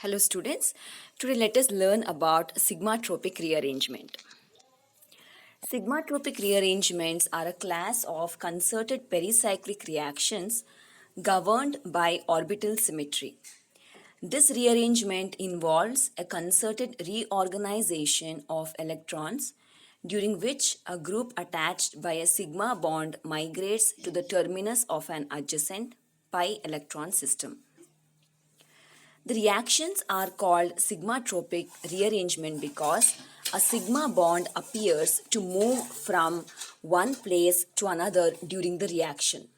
Hello students, today let us learn about sigmatropic rearrangement. Sigmatropic rearrangements are a class of concerted pericyclic reactions governed by orbital symmetry. This rearrangement involves a concerted reorganization of electrons during which a group attached by a sigma bond migrates to the terminus of an adjacent pi electron system. The reactions are called sigmatropic rearrangement because a sigma bond appears to move from one place to another during the reaction.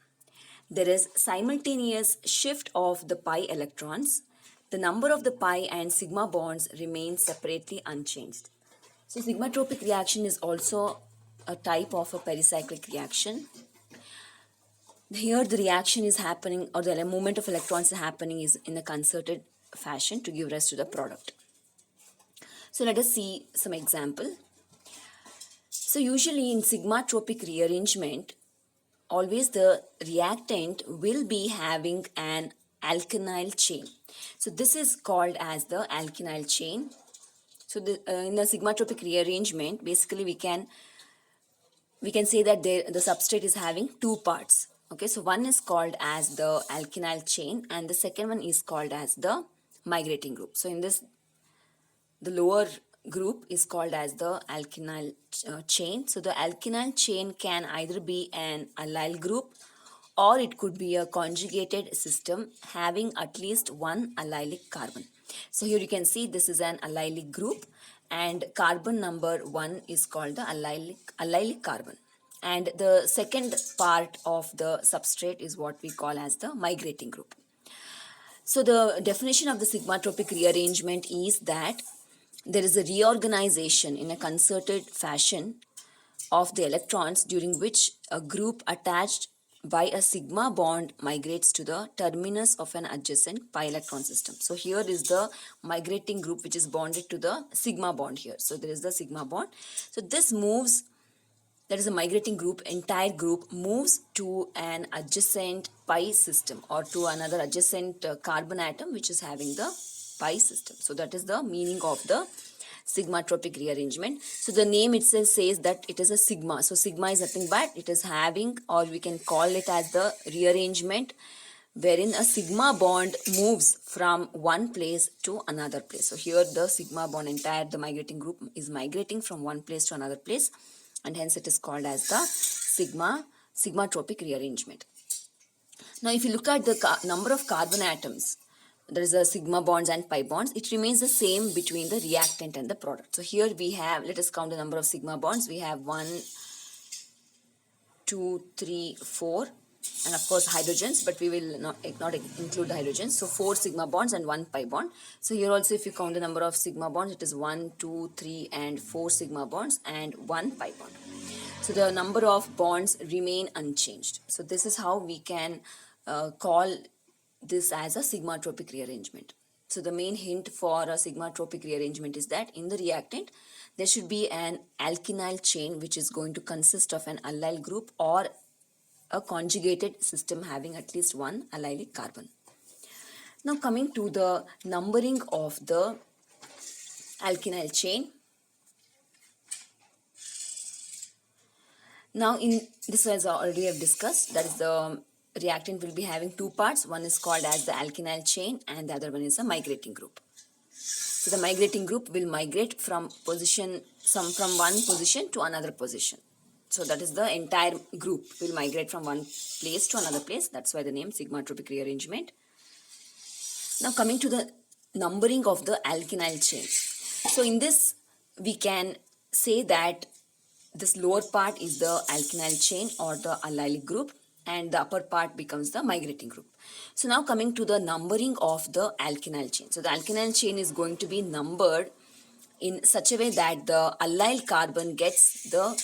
There is simultaneous shift of the pi electrons. The number of the pi and sigma bonds remain separately unchanged. So sigmatropic reaction is also a type of a pericyclic reaction. Here the reaction is happening, or the movement of electrons is happening is in a concerted fashion to give rise to the product. So let us see some example. So usually in sigmatropic rearrangement, always the reactant will be having an alkenyl chain. So this is called as the alkenyl chain. So in the sigmatropic rearrangement, basically we can say that the substrate is having two parts. Okay, so one is called as the alkenyl chain and the second one is called as the migrating group. So in this, the lower group is called as the alkenyl chain. So the alkenyl chain can either be an allyl group or it could be a conjugated system having at least one allylic carbon. So here you can see this is an allylic group and carbon number 1 is called the allylic carbon. And the second part of the substrate is what we call as the migrating group. So the definition of the sigmatropic rearrangement is that there is a reorganization in a concerted fashion of the electrons during which a group attached by a sigma bond migrates to the terminus of an adjacent pi electron system. So here is the migrating group which is bonded to the sigma bond here. So there is the sigma bond. So this moves, that is a migrating group, entire group moves to an adjacent pi system or to another adjacent carbon atom which is having the pi system. So that is the meaning of the sigmatropic rearrangement. So the name itself says that it is a sigma. So sigma is nothing but it is having, or we can call it as the rearrangement wherein a sigma bond moves from one place to another place. So here the sigma bond, entire the migrating group is migrating from one place to another place and hence it is called as the sigmatropic rearrangement. Now if you look at the number of carbon atoms, there is a sigma bonds and pi bonds, it remains the same between the reactant and the product. So here we have, let us count the number of sigma bonds. We have 1, 2, 3, 4 and of course hydrogens, but we will not include the hydrogens. So 4 sigma bonds and 1 pi bond. So here also if you count the number of sigma bonds, it is 1, 2, 3 and 4 sigma bonds and 1 pi bond. So the number of bonds remain unchanged. So this is how we can call this as a sigmatropic rearrangement. So the main hint for a sigmatropic rearrangement is that in the reactant there should be an alkenyl chain which is going to consist of an allyl group or a conjugated system having at least one allylic carbon. Now coming to the numbering of the alkenyl chain. Now in this, as already have discussed, that is the reactant will be having two parts. One is called as the alkenyl chain and the other one is a migrating group. So the migrating group will migrate from one position to another position. So that is the entire group will migrate from one place to another place. That's why the name sigmatropic rearrangement. Now coming to the numbering of the alkenyl chain. So in this we can say that this lower part is the alkenyl chain or the allylic group and the upper part becomes the migrating group. So now coming to the numbering of the alkenyl chain. So the alkenyl chain is going to be numbered in such a way that the allyl carbon gets the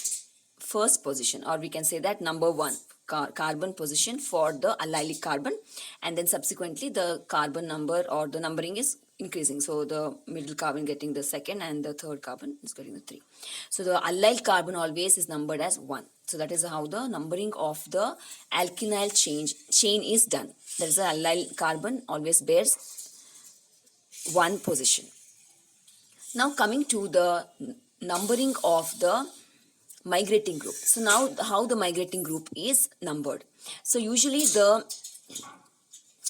first position, or we can say that number 1 carbon position for the allylic carbon, and then subsequently the carbon number or the numbering is increasing. So the middle carbon getting the second and the third carbon is getting the 3. So the allyl carbon always is numbered as 1. So that is how the numbering of the alkenyl chain is done. That is the allyl carbon always bears one position. Now coming to the numbering of the migrating group. So now how the migrating group is numbered. So usually the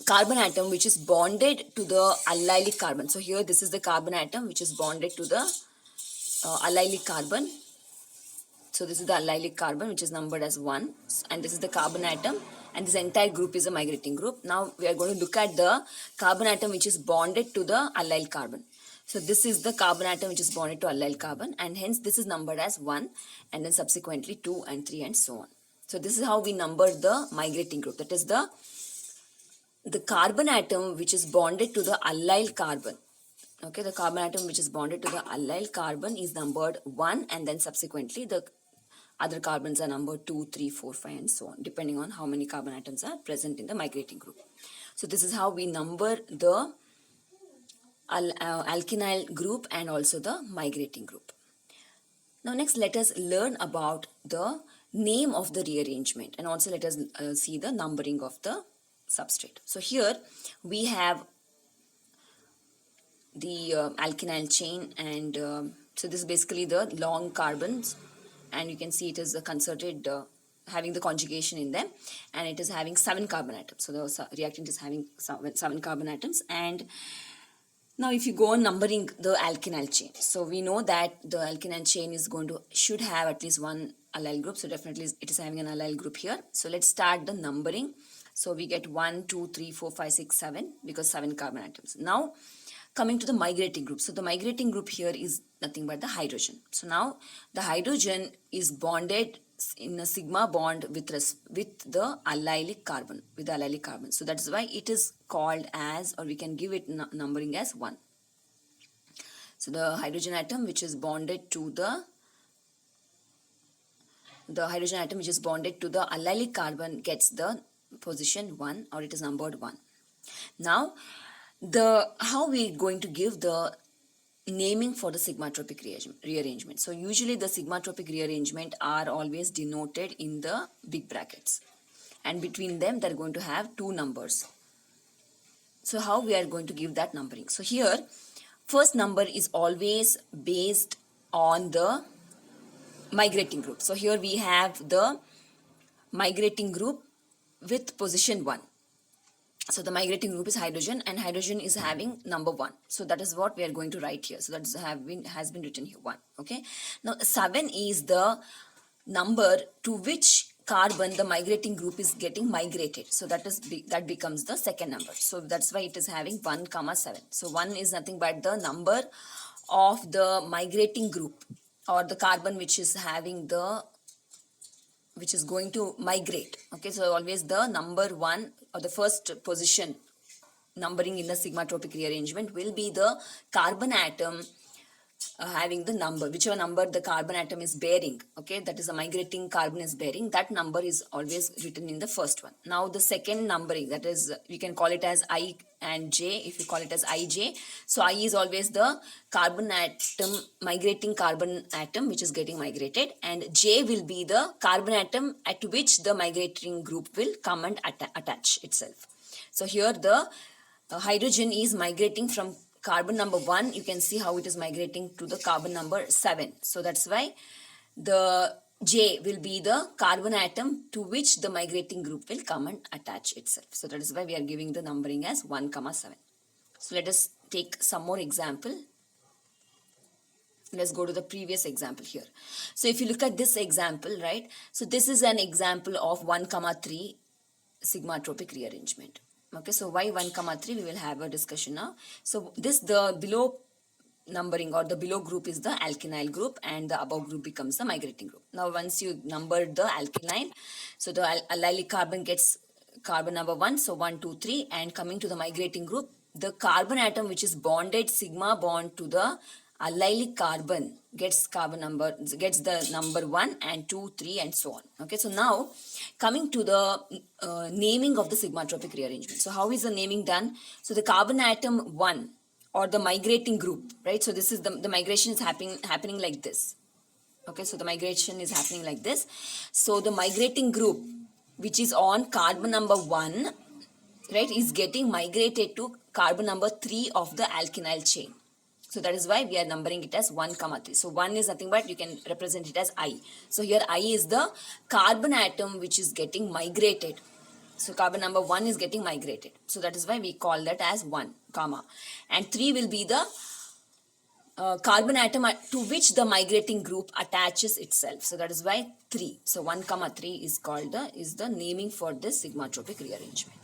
carbon atom which is bonded to the allylic carbon. So here this is the carbon atom which is bonded to the allylic carbon. So this is the allylic carbon which is numbered as 1, and this is the carbon atom, and this entire group is a migrating group. Now we are going to look at the carbon atom which is bonded to the allyl carbon. So this is the carbon atom which is bonded to allyl carbon, and hence this is numbered as 1, and then subsequently 2 and 3 and so on. So this is how we number the migrating group. That is the carbon atom which is bonded to the allyl carbon. Okay, the carbon atom which is bonded to the allyl carbon is numbered 1, and then subsequently the other carbons are numbered 2, 3, 4, 5 and so on, depending on how many carbon atoms are present in the migrating group. So this is how we number the alkynyl group and also the migrating group. Now next let us learn about the name of the rearrangement, and also let us see the numbering of the substrate. So here we have the alkynyl chain, and so this is basically the long carbons, and you can see it is a concerted having the conjugation in them, and it is having 7 carbon atoms. So the reactant is having 7 carbon atoms. And now if you go on numbering the alkynyl chain, so we know that the alkynyl chain should have at least one allyl group. So definitely it is having an allyl group here. So let's start the numbering. So we get 1, 2, 3, 4, 5, 6, 7 because 7 carbon atoms. Now coming to the migrating group. So the migrating group here is nothing but the hydrogen. So now the hydrogen is bonded in a sigma bond with the allylic carbon, So that's why it is called as, or we can give it numbering as 1. So the hydrogen atom which is bonded to the hydrogen atom which is bonded to the allylic carbon gets the position 1, or it is numbered 1. Now how we going to give the naming for the sigmatropic rearrangement. So usually the sigmatropic rearrangement are always denoted in the big brackets, and between them they're going to have 2 numbers. So how we are going to give that numbering? So here first number is always based on the migrating group. So here we have the migrating group with position 1. So the migrating group is hydrogen, and hydrogen is having number 1. So that is what we are going to write here. So that has been written here 1. Okay. Now 7 is the number to which carbon the migrating group is getting migrated. So that becomes the second number. So that's why it is having 1, 7. So 1 is nothing but the number of the migrating group, or the carbon which is going to migrate. Okay, so always the number 1 or the first position numbering in the sigmatropic rearrangement will be the carbon atom having the number, whichever number the carbon atom is bearing. Okay, that is the migrating carbon is bearing, that number is always written in the first one. Now the second numbering, that is, we can call it as I and J. If you call it as IJ, so I is always the carbon atom, migrating carbon atom which is getting migrated, and J will be the carbon atom at which the migrating group will come and attach itself. So here the hydrogen is migrating from carbon number 1, you can see how it is migrating to the carbon number 7. So that's why the J will be the carbon atom to which the migrating group will come and attach itself. So that is why we are giving the numbering as 1, 7. So let us take some more example. Let's go to the previous example here. So if you look at this example, right? So this is an example of 1, 3 sigmatropic rearrangement. Okay, so why 1, 3? We will have a discussion now. So the below numbering or the below group is the alkynyl group, and the above group becomes the migrating group. Now once you number the alkynyl, so the allylic carbon gets carbon number 1, so 1, 2, 3, and coming to the migrating group, the carbon atom which is bonded sigma bond to the allylic carbon gets the number 1 and 2, 3 and so on. Okay, so now coming to the naming of the sigmatropic rearrangement. So how is the naming done? So the carbon atom 1 or the migrating group, right? So this is the migration is happening like this. Okay, so the migration is happening like this. So the migrating group which is on carbon number 1, right, is getting migrated to carbon number 3 of the alkynyl chain. So that is why we are numbering it as 1, 3. So 1 is nothing but you can represent it as I. So here I is the carbon atom which is getting migrated. So carbon number 1 is getting migrated. So that is why we call that as 1, comma. And 3 will be the carbon atom to which the migrating group attaches itself. So that is why 3. So 1, 3 is called the naming for this sigmatropic rearrangement.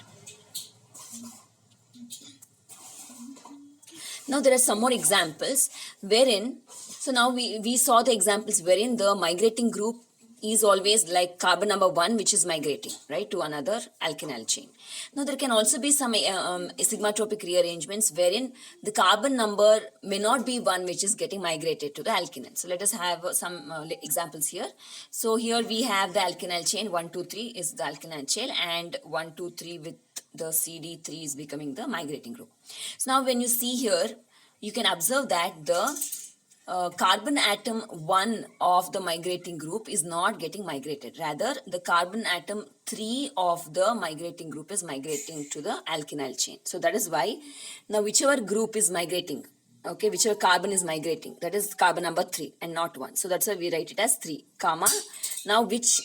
Now there are some more examples wherein, so now we saw the examples wherein the migrating group is always like carbon number 1 which is migrating, right, to another alkynyl chain. Now there can also be some sigmatropic rearrangements wherein the carbon number may not be 1 which is getting migrated to the alkynyl. So let us have some examples here. So here we have the alkynyl chain 1, 2, 3 is the alkynyl chain, and 1, 2, 3 with the CD3 is becoming the migrating group. So now when you see here, you can observe that the carbon atom 1 of the migrating group is not getting migrated. Rather, the carbon atom 3 of the migrating group is migrating to the alkynyl chain. So that is why now whichever group is migrating, okay, whichever carbon is migrating, that is carbon number 3 and not 1. So that's why we write it as 3, comma. Now which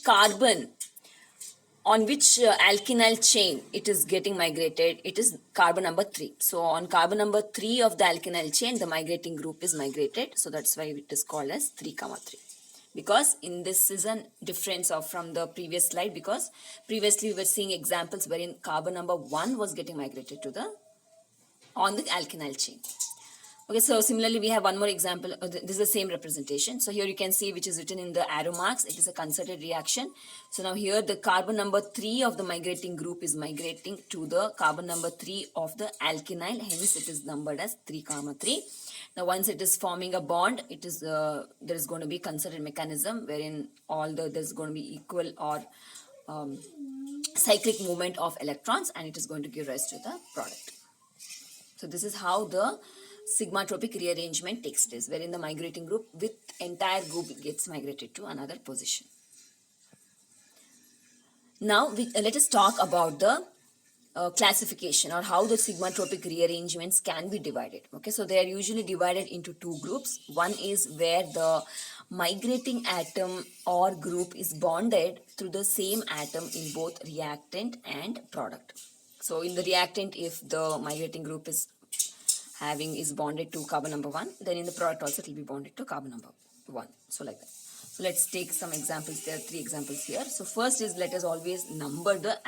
carbon on which alkynyl chain it is getting migrated, it is carbon number 3. So on carbon number 3 of the alkynyl chain, the migrating group is migrated. So that's why it is called as 3, 3. Because in this is a difference from the previous slide, because previously we were seeing examples wherein carbon number 1 was getting migrated on the alkynyl chain. Okay, so similarly we have one more example. This is the same representation. So here you can see which is written in the arrow marks. It is a concerted reaction. So now here the carbon number 3 of the migrating group is migrating to the carbon number 3 of the alkynyl. Hence it is numbered as 3, 3. Now once it is forming a bond, it is there is going to be concerted mechanism wherein there's going to be equal or cyclic movement of electrons, and it is going to give rise to the product. So this is how the sigmatropic rearrangement takes place, wherein the migrating group with entire group gets migrated to another position. Now let us talk about the classification or how the sigmatropic rearrangements can be divided. Okay, so they are usually divided into two groups. One is where the migrating atom or group is bonded through the same atom in both reactant and product. So in the reactant, if the migrating group is bonded to carbon number 1, then in the product also it will be bonded to carbon number 1. So like that. So let's take some examples. There are 3 examples here. So first is, let us always number the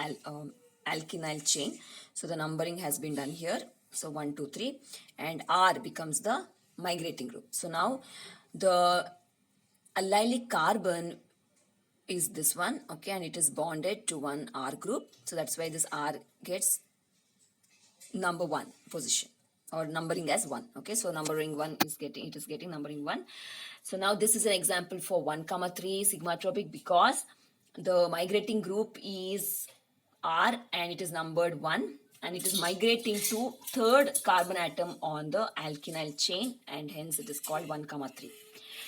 alkynyl chain. So the numbering has been done here. So 1, 2, 3, and R becomes the migrating group. So now the allylic carbon is this one, okay, and it is bonded to one R group. So that's why this R gets number 1 position, or numbering as 1. Okay, so numbering 1 is getting numbering 1. So now this is an example for 1, 3 sigmatropic, because the migrating group is R and it is numbered 1, and it is migrating to third carbon atom on the alkynyl chain, and hence it is called 1, 3.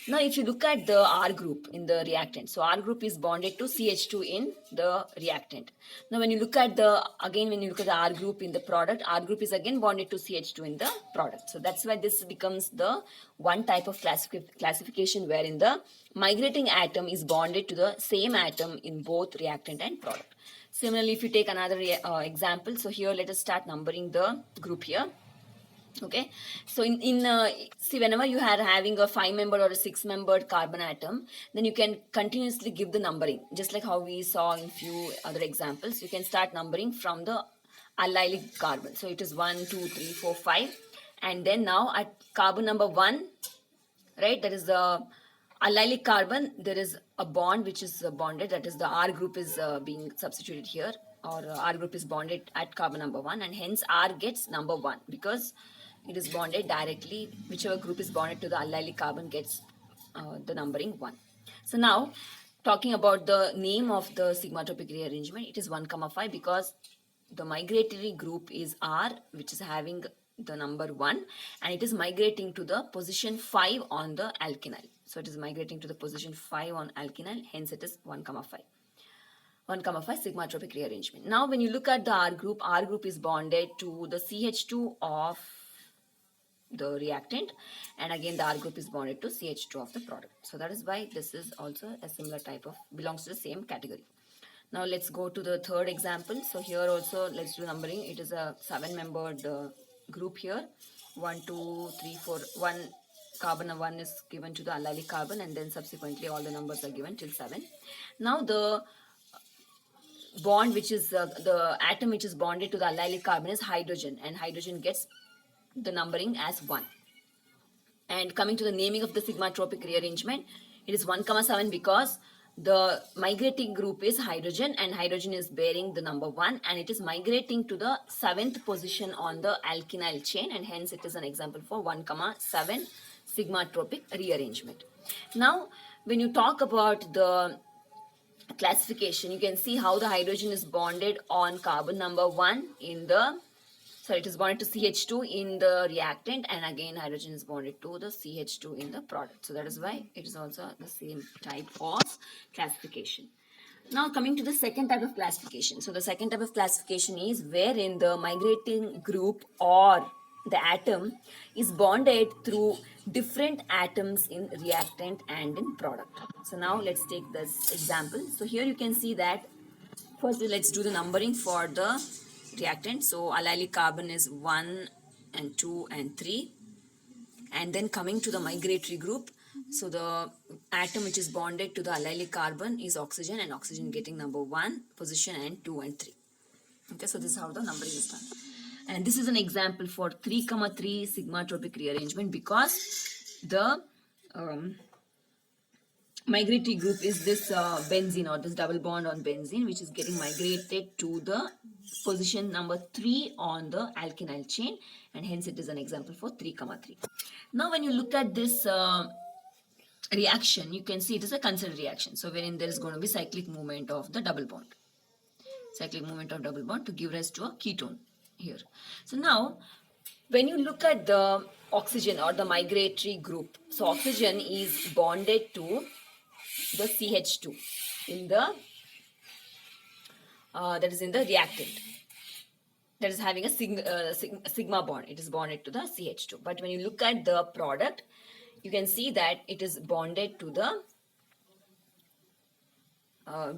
Now if you look at the R group in the reactant, so R group is bonded to CH2 in the reactant. Now when you look at the R group in the product, R group is again bonded to CH2 in the product. So that's why this becomes the one type of classification wherein the migrating atom is bonded to the same atom in both reactant and product. Similarly, if you take another example, so here let us start numbering the group here. Okay, so see, whenever you are having a 5-membered or a 6-membered carbon atom, then you can continuously give the numbering, just like how we saw in few other examples. You can start numbering from the allylic carbon. So it is 1, 2, 3, 4, 5, and then now at carbon number 1, right, that is the allylic carbon, there is a bond which is bonded, that is the R group is being substituted here, or R group is bonded at carbon number 1, and hence R gets number 1 because it is bonded directly. Whichever group is bonded to the allylic carbon gets the numbering 1. So now talking about the name of the sigmatropic rearrangement, it is 1, 5, because the migratory group is R, which is having the number 1, and it is migrating to the position 5 on the alkynyl. So it is migrating to the position 5 on alkynyl, hence it is 1, 5. 1,5 sigmatropic rearrangement. Now when you look at the R group is bonded to the CH2 of the reactant, and again the R group is bonded to CH2 of the product. So that is why this is also a similar type of, belongs to the same category. Now let's go to the third example. So here also let's do numbering. It is a 7-membered group here. 1, 2, 3, 4. One carbon 1 is given to the allylic carbon, and then subsequently all the numbers are given till 7. Now the bond which is the atom which is bonded to the allylic carbon is hydrogen, and hydrogen gets the numbering as 1. And coming to the naming of the sigmatropic rearrangement, it is 1,7 because the migrating group is hydrogen, and hydrogen is bearing the number 1, and it is migrating to the 7th position on the alkynyl chain, and hence it is an example for 1,7 sigmatropic rearrangement. Now when you talk about the classification, you can see how the hydrogen is bonded on carbon number 1 in the, so it is bonded to CH2 in the reactant, and again hydrogen is bonded to the CH2 in the product. So that is why it is also the same type of classification. Now coming to the second type of classification. So the second type of classification is wherein the migrating group or the atom is bonded through different atoms in reactant and in product. So now let's take this example. So here you can see that first let's do the numbering for the reactant. So allylic carbon is 1 and 2 and 3, and then coming to the migratory group, so the atom which is bonded to the allylic carbon is oxygen, and oxygen getting number 1 position and 2 and 3. Okay, so this is how the numbering is done. And this is an example for 3,3 sigmatropic rearrangement because the migratory group is this benzene, or this double bond on benzene, which is getting migrated to the position number 3 on the alkynyl chain, and hence it is an example for 3,3. Now when you look at this reaction, you can see it is a concerted reaction, so wherein there is going to be cyclic movement of the double bond, to give rise to a ketone here. So now when you look at the oxygen or the migratory group, so oxygen is bonded to the CH2 in the that is in the reactant, that is having a sigma bond. It is bonded to the CH2. But when you look at the product, you can see that it is bonded to the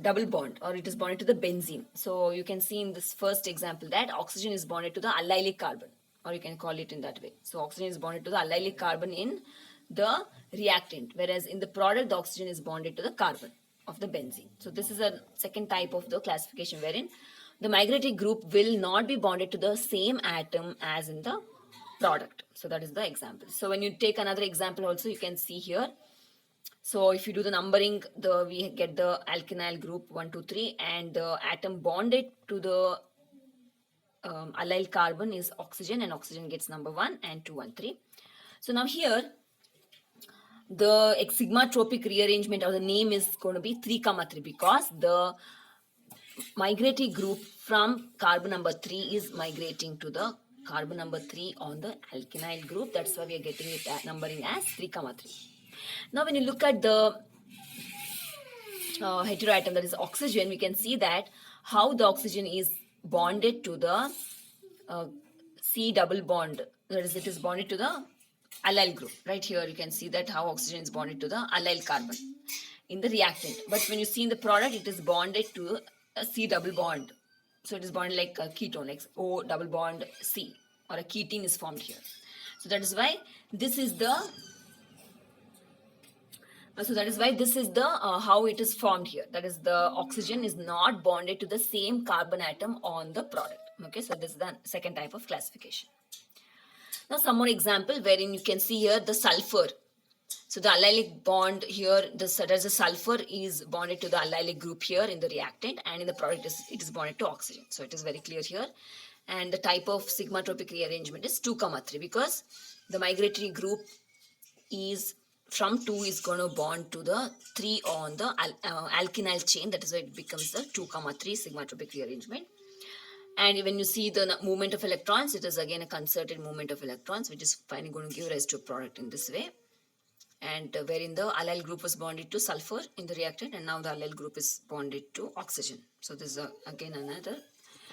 double bond, or it is bonded to the benzene. So you can see in this first example that oxygen is bonded to the allylic carbon, or you can call it in that way. So oxygen is bonded to the allylic carbon in the reactant, whereas in the product the oxygen is bonded to the carbon of the benzene. So this is a second type of the classification wherein the migratory group will not be bonded to the same atom as in the product. So that is the example. So when you take another example also, you can see here. So if you do the numbering, we get the alkynyl group 1, 2, 3, and the atom bonded to the allyl carbon is oxygen, and oxygen gets number 1 and 2 and 3. So now here the sigmatropic rearrangement, or the name is going to be 3,3 because the migratory group from carbon number 3 is migrating to the carbon number 3 on the alkynyl group. That's why we are getting it numbering as 3,3. Now when you look at the heteroatom, that is oxygen, we can see that how the oxygen is bonded to the C double bond, that is it is bonded to the allyl group. Right here you can see that how oxygen is bonded to the allyl carbon in the reactant, but when you see in the product it is bonded to a C double bond. So it is bonded like a ketone, like O double bond C, or a ketene is formed here. So that is why this is the how it is formed here. That is, the oxygen is not bonded to the same carbon atom on the product. Okay, so this is the second type of classification. Now some more example wherein you can see here the sulfur. So the allylic bond here, the sulfur is bonded to the allylic group here in the reactant, and in the product it is bonded to oxygen. So it is very clear here. And the type of sigmatropic rearrangement is 2,3 because the migratory group is from 2 is going to bond to the 3 on the alkynyl chain. That is why it becomes the 2,3 sigmatropic rearrangement. And when you see the movement of electrons, it is again a concerted movement of electrons, which is finally going to give rise to a product in this way. and wherein the allyl group was bonded to sulfur in the reactant, and now the allyl group is bonded to oxygen. So this is again another.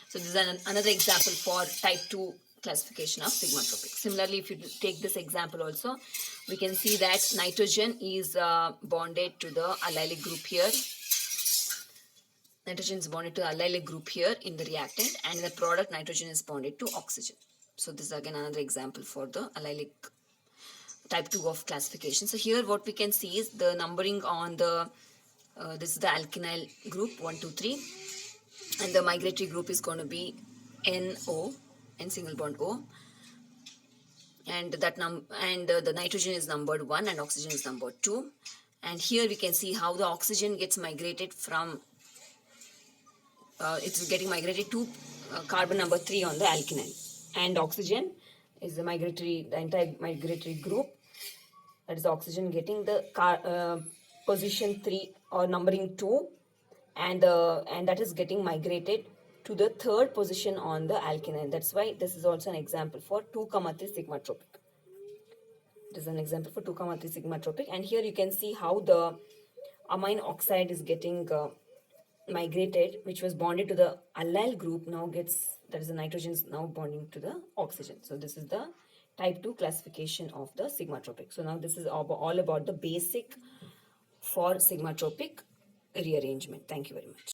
So this is another example for type 2 classification of sigmatropic. Similarly, if you take this example also, we can see that nitrogen is bonded to the allylic group here. Nitrogen is bonded to allylic group here in the reactant, and in the product nitrogen is bonded to oxygen. So this is again another example for the allylic type 2 of classification. So here what we can see is the numbering on the this is the alkynyl group 1 2 3, and the migratory group is going to be NO, N single bond O, and the nitrogen is numbered 1 and oxygen is numbered 2. And here we can see how the oxygen gets migrated from it's getting migrated to carbon number 3 on the alkynyl, and oxygen is the entire migratory group, that is the oxygen getting the position 3 or numbering 2, and that is getting migrated to the third position on the alkynyl. That's why this is also an example for 2,3 sigmatropic. It is an example for 2,3 sigmatropic, and here you can see how the amine oxide is getting migrated, which was bonded to the allyl group, now gets, that is the nitrogen is now bonding to the oxygen. So this is the type 2 classification of the sigmatropic. So now this is all about the basic for sigmatropic rearrangement. Thank you very much.